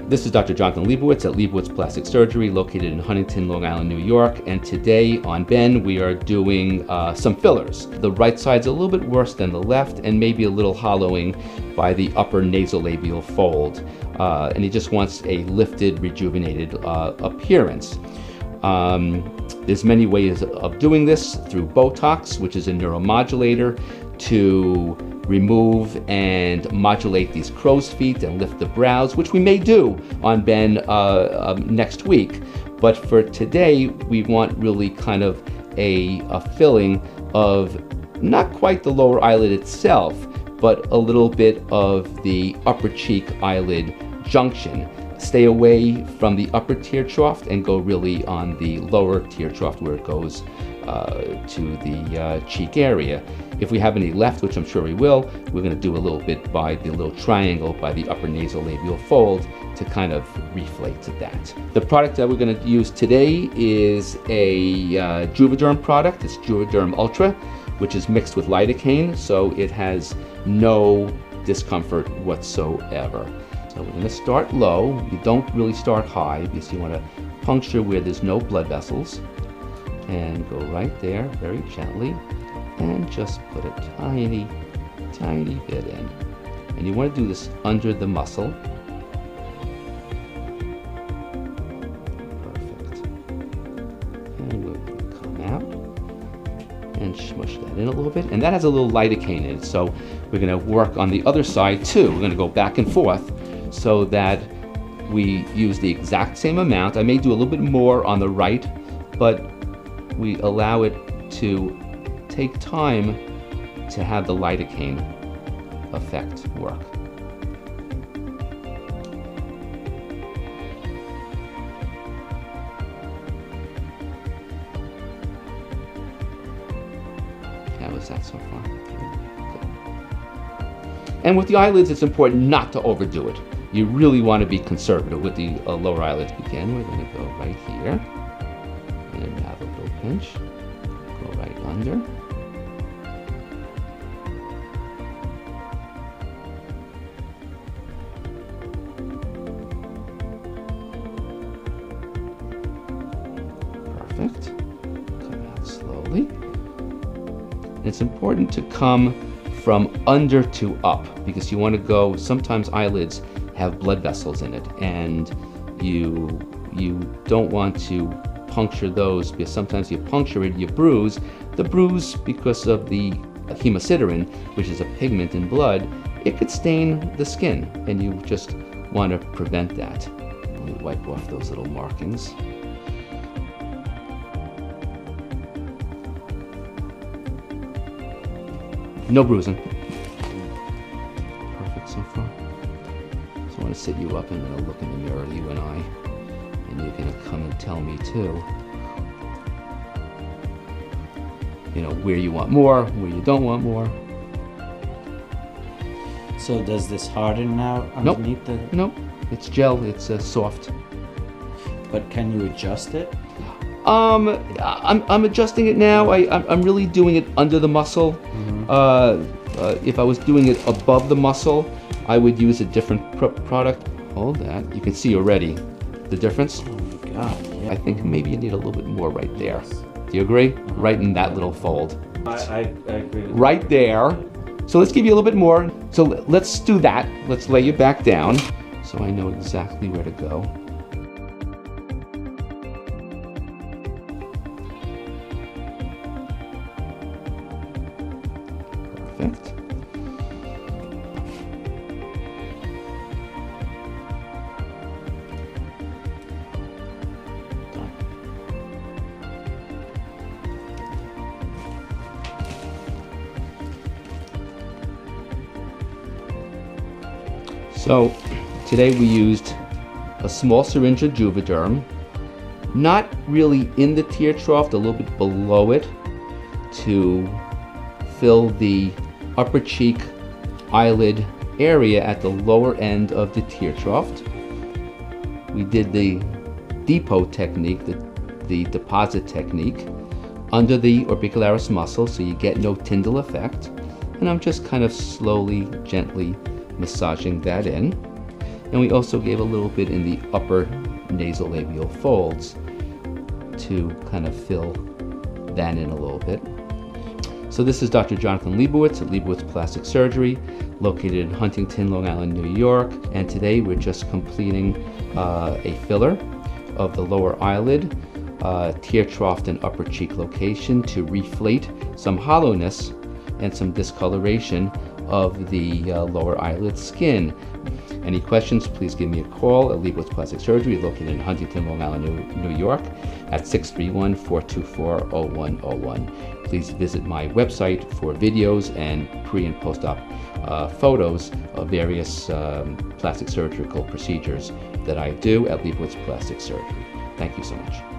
This is Dr. Jonathan Lebowitz at Lebowitz Plastic Surgery, located in Huntington, Long Island, New York. And today on Ben, we are doing some fillers. The right side's a little bit worse than the left, and maybe a little hollowing by the upper nasolabial fold. And he just wants a lifted, rejuvenated appearance. There's many ways of doing this, through Botox, which is a neuromodulator, to remove and modulate these crow's feet and lift the brows, which we may do on Ben next week. But for today, we want really kind of a filling of not quite the lower eyelid itself, but a little bit of the upper cheek eyelid junction. Stay away from the upper tear trough and go really on the lower tear trough where it goes to the cheek area. If we have any left, which I'm sure we will, we're going to do a little bit by the little triangle by the upper nasolabial fold to kind of reflate that. The product that we're going to use today is a Juvederm product. It's Juvederm Ultra, which is mixed with lidocaine, so it has no discomfort whatsoever. So we're going to start low. You don't really start high because you want to puncture where there's no blood vessels. And go right there very gently and just put a tiny bit in. And you want to do this under the muscle. Perfect. And we'll come out and smush that in a little bit. And that has a little lidocaine in it, so we're going to work on the other side too. We're going to go back and forth so that we use the exact same amount. I may do a little bit more on the right, but we allow it to take time to have the lidocaine effect work. How is that so far? Good. And with the eyelids, it's important not to overdo it. You really want to be conservative with the lower eyelids. Again, we're going to go right here. And have a little pinch, go right under. Perfect. Come out slowly. And it's important to come from under to up because you want to go, sometimes eyelids have blood vessels in it, and you don't want to puncture those because sometimes you puncture it, you bruise. The bruise, because of the hemosiderin, which is a pigment in blood, it could stain the skin, and you just want to prevent that. Let me wipe off those little markings. No bruising. Perfect so far. So I want to sit you up and I'm going to look in the mirror, you and I. And you're going to come and tell me too, you know, where you want more, where you don't want more. So does this harden now underneath the... Nope, it's gel, it's soft. But can you adjust it? I'm adjusting it now. I'm really doing it under the muscle. Mm-hmm. If I was doing it above the muscle, I would use a different product. Hold that, you can see already the difference. Oh my God, yeah. I think maybe you need a little bit more right there. Do you agree? Right in that little fold. I agree with right that. there. So let's give you a little bit more. So let's do that. Let's lay you back down so I know exactly where to go. Perfect. So today we used a small syringe of Juvederm, not really in the tear trough, a little bit below it, to fill the upper cheek eyelid area at the lower end of the tear trough. We did the depot technique, the deposit technique, under the orbicularis muscle so you get no Tyndall effect. And I'm just kind of slowly, gently massaging that in. and we also gave a little bit in the upper nasolabial folds to kind of fill that in a little bit. So this is Dr. Jonathan Lebowitz at Lebowitz Plastic Surgery, located in Huntington, Long Island, New York. And today we're just completing a filler of the lower eyelid, tear trough and upper cheek location to reflate some hollowness and some discoloration of the lower eyelid skin. Any questions, please give me a call at Lebowitz Plastic Surgery, located in Huntington, Long Island, New York, at 631-424-0101. Please visit my website for videos and pre- and post-op photos of various plastic surgical procedures that I do at Lebowitz Plastic Surgery. Thank you so much.